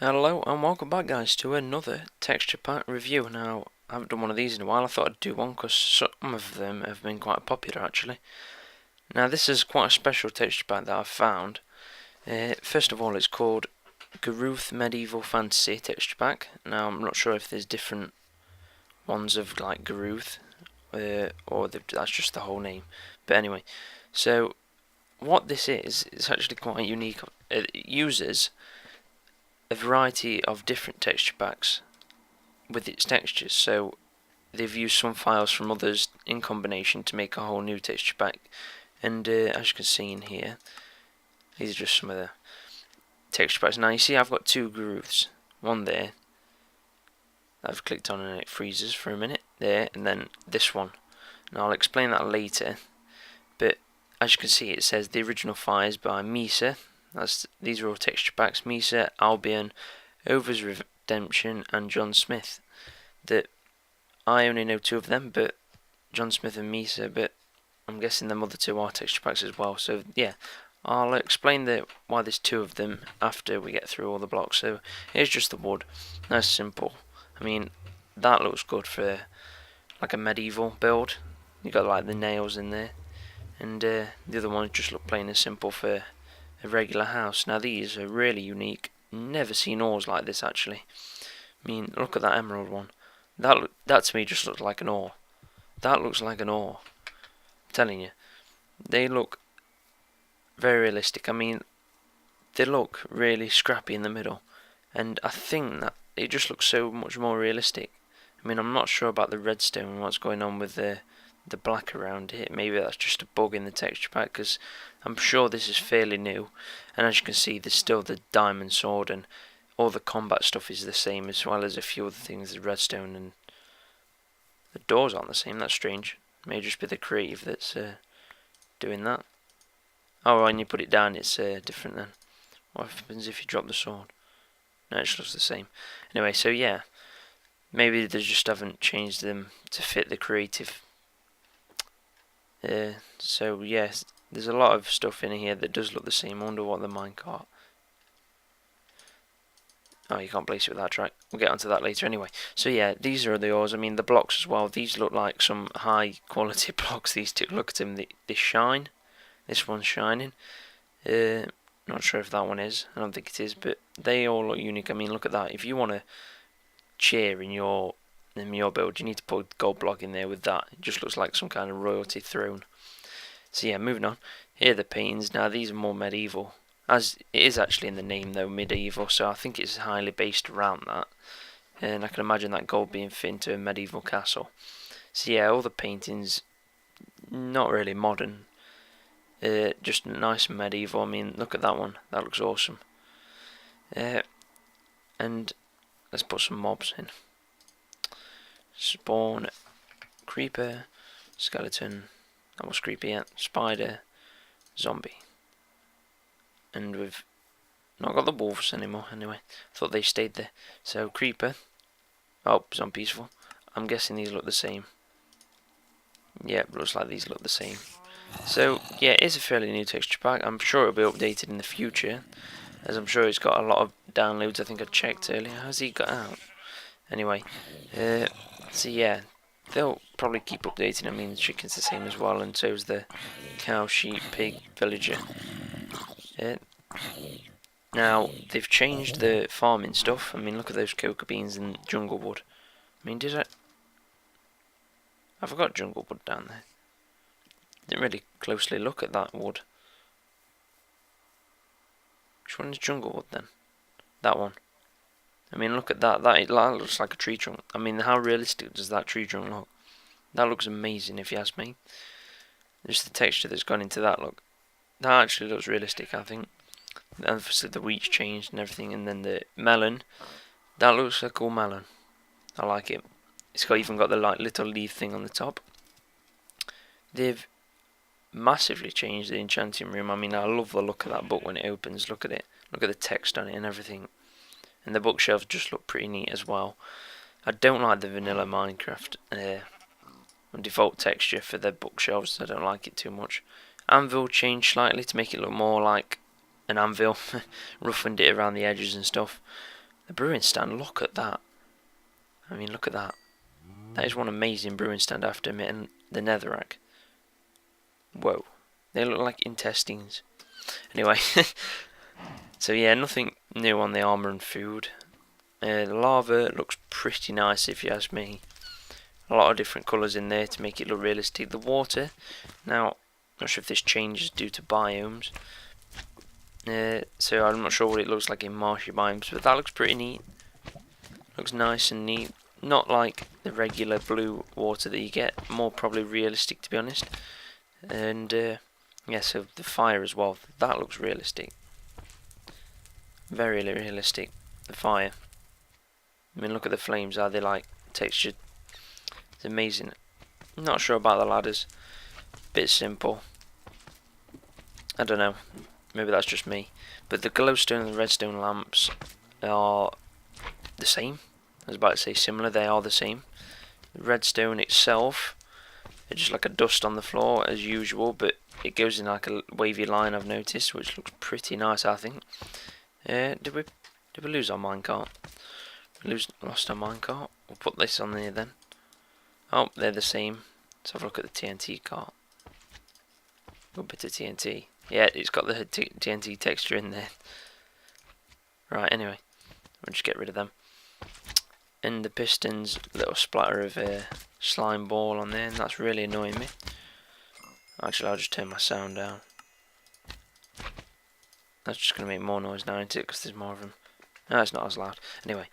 Hello and welcome back guys to another texture pack review. Now, I haven't done one of these in a while. I thought I'd do one because some of them have been quite popular actually. Now this is quite a special texture pack that I've found. First of all, it's called Guruth Medieval Fantasy texture pack. Now I'm not sure if there's different ones of like Guruth or that's just the whole name. But anyway, so what this is, it's actually quite unique. It uses a variety of different texture packs with its textures. So they've used some files from others in combination to make a whole new texture pack. And as you can see in here, these are just some of the texture packs. Now you see I've got two Guruths, one there I've clicked on and it freezes for a minute there, and then this one. Now I'll explain that later, but as you can see it says the original files by Misa. These are all texture packs: Misa, Albion, Over's Redemption and John Smith. That I only know two of them, but John Smith and Misa, but I'm guessing them other two are texture packs as well. So yeah, I'll explain why there's two of them after we get through all the blocks. So here's just the wood, nice simple. I mean, that looks good for like a medieval build. You got like the nails in there, and the other ones just look plain and simple for a regular house. Now these are really unique. Never seen ores like this actually. I mean, look at that emerald one. That to me just looks like an ore. That looks like an ore. I'm telling you, they look very realistic. I mean, they look really scrappy in the middle, and I think that it just looks so much more realistic. I mean, I'm not sure about the redstone and what's going on with the black around it. Maybe that's just a bug in the texture pack, because I'm sure this is fairly new. And as you can see, there's still the diamond sword, and all the combat stuff is the same, as well as a few other things. The redstone and the doors aren't the same. That's strange. May just be the creative that's doing that. Oh, when you put it down, it's different then. What happens if you drop the sword? No, it just looks the same. Anyway, so yeah, maybe they just haven't changed them to fit the creative. So yes, there's a lot of stuff in here that does look the same. I wonder what the minecart. Oh, you can't place it with that track. We'll get onto that later anyway. So yeah, these are the ores. I mean, the blocks as well. These look like some high quality blocks. These two, look at them. They shine. This one's shining. Not sure if that one is. I don't think it is, but they all look unique. I mean, look at that. If you want a chair in your build, you need to put a gold block in there with that. It just looks like some kind of royalty throne. So yeah, moving on. Here are the paintings. Now these are more medieval, as it is actually in the name though, medieval. So I think it's highly based around that. And I can imagine that gold being fit into a medieval castle. So yeah, all the paintings, not really modern. Just nice and medieval. I mean, look at that one. That looks awesome. And let's put some mobs in. Spawn, creeper, skeleton. That was creepy yet. Spider, zombie. And we've not got the wolves anymore. Anyway, thought they stayed there. So creeper. Oh, zombie peaceful. I'm guessing these look the same. Yeah, looks like these look the same. So yeah, it is a fairly new texture pack. I'm sure it'll be updated in the future, as I'm sure it's got a lot of downloads. I think I checked earlier. How's he got out? Anyway, so yeah, they'll probably keep updating. I mean, the chicken's the same as well, and so is the cow, sheep, pig, villager. Now they've changed the farming stuff. I mean, look at those cocoa beans and jungle wood. I mean, I forgot jungle wood down there. Didn't really closely look at that wood. Which one is jungle wood then? That one. I mean, look at that. That looks like a tree trunk. I mean, how realistic does that tree trunk look? That looks amazing if you ask me. Just the texture that's gone into that look. That actually looks realistic, I think. And obviously the wheat's changed and everything, and then the melon. That looks like a cool melon. I like it. It's even got the like little leaf thing on the top. They've massively changed the enchanting room. I mean, I love the look of that book when it opens. Look at it. Look at the text on it and everything. And the bookshelves just look pretty neat as well. I don't like the vanilla Minecraft default texture for the bookshelves. I don't like it too much. Anvil changed slightly to make it look more like an anvil. Roughened it around the edges and stuff. A brewing stand, look at that. I mean, look at that. That is one amazing brewing stand, I have to admit, and the netherrack. Whoa. They look like intestines. Anyway, so yeah, nothing new on the armour and food. The lava looks pretty nice if you ask me. A lot of different colours in there to make it look realistic. The water, now, not sure if this changes due to biomes. So I'm not sure what it looks like in marshy biomes, but that looks pretty neat. Looks nice and neat. Not like the regular blue water that you get, more probably realistic to be honest. And yeah, so the fire as well, that looks realistic. Very realistic, the fire. I mean, look at the flames, are they like textured? It's amazing. Not sure about the ladders, bit simple. I don't know, maybe that's just me. But the glowstone and the redstone lamps are the same. I was about to say similar, they are the same. The redstone itself, it's just like a dust on the floor as usual, but it goes in like a wavy line I've noticed, which looks pretty nice I think. Did we lose our minecart? Lost our minecart? We'll put this on there then. Oh, they're the same. Let's have a look at the TNT cart. Good bit of TNT. Yeah, it's got the TNT texture in there. Right, anyway, we'll just get rid of them. And the pistons, little splatter of slime ball on there, and that's really annoying me. Actually, I'll just turn my sound down. That's just going to make more noise now, isn't it? Because there's more of them. No, it's not as loud. Anyway,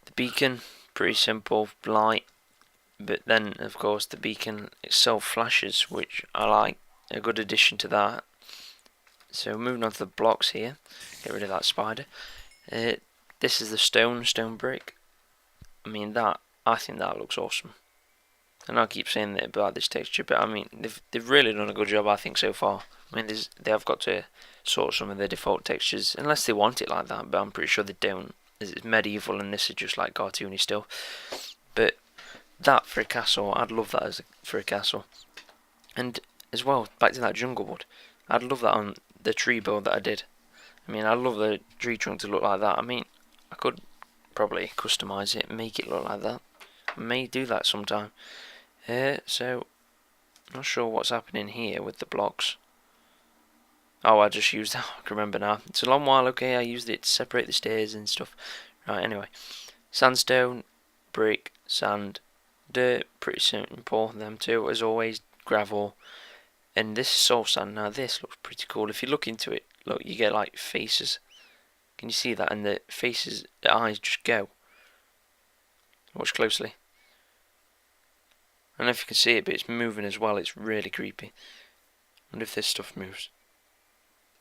the beacon, pretty simple, light. But then, of course, the beacon itself flashes, which I like. A good addition to that. So, moving on to the blocks here. Get rid of that spider. This is the stone brick. I mean, I think that looks awesome. And I keep saying that about this texture, but I mean, they've really done a good job, I think, so far. I mean, they have got to sort some of their default textures, unless they want it like that, but I'm pretty sure they don't. It's medieval, and this is just like cartoony still. But that for a castle, I'd love that for a castle. And as well, back to that jungle wood, I'd love that on the tree build that I did. I mean, I'd love the tree trunk to look like that. I mean, I could probably customize it and make it look like that. I may do that sometime. So, not sure what's happening here with the blocks. Oh, I just used that. I can remember now. It's a long while, okay, I used it to separate the stairs and stuff. Right, anyway. Sandstone, brick, sand, dirt, pretty simple. Them two, as always, gravel. And this is soul sand. Now, this looks pretty cool. If you look into it, look, you get like faces. Can you see that? And the faces, the eyes just go. Watch closely. I don't know if you can see it, but it's moving as well. It's really creepy. I wonder if this stuff moves.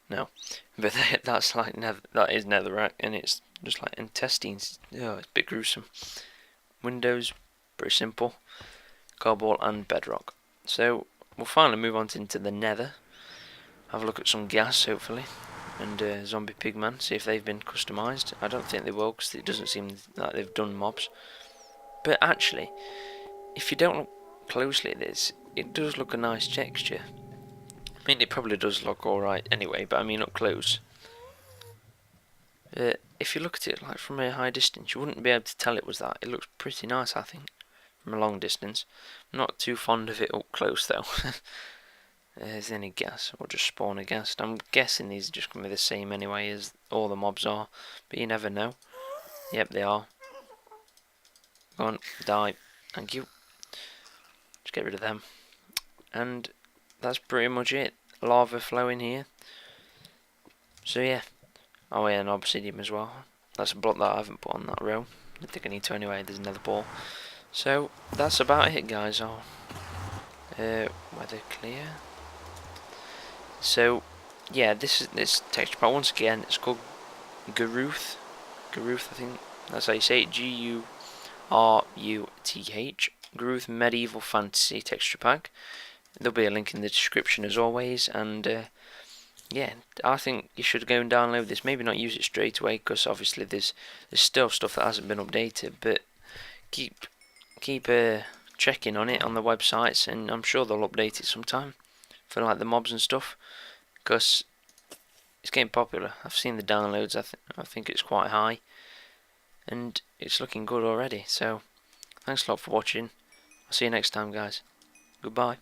No, but that's like that is netherrack, and it's just like intestines. Oh, it's a bit gruesome. Windows, pretty simple. Cobalt and bedrock. So we'll finally move on into the nether. Have a look at some gas, hopefully, and zombie pigman. See if they've been customised. I don't think they will, because it doesn't seem like they've done mobs. But actually, if you don't look closely at this, it does look a nice texture. I mean, it probably does look alright anyway, but I mean up close. If you look at it like from a high distance, you wouldn't be able to tell it was that. It looks pretty nice, I think, from a long distance. I'm not too fond of it up close though. Is there any gas? We'll just spawn a gas. I'm guessing these are just going to be the same anyway as all the mobs are, but you never know. Yep, they are. Go on, die. Thank you. Just get rid of them. And that's pretty much it. Lava flowing here. So yeah. Oh yeah, and obsidian as well. That's a block that I haven't put on that row. I think I need to anyway. There's another ball. So that's about it, guys. Weather clear. So yeah, this texture pack once again. It's called Guruth. Guruth, I think that's how you say it. G-U-R-U-T-H. Guruth Medieval Fantasy Texture Pack. There'll be a link in the description as always, and yeah, I think you should go and download this. Maybe not use it straight away, because obviously there's still stuff that hasn't been updated, but keep checking on it on the websites, and I'm sure they'll update it sometime for like the mobs and stuff, because it's getting popular. I've seen the downloads. I think it's quite high, and it's looking good already. So thanks a lot for watching. I'll see you next time, guys. Goodbye.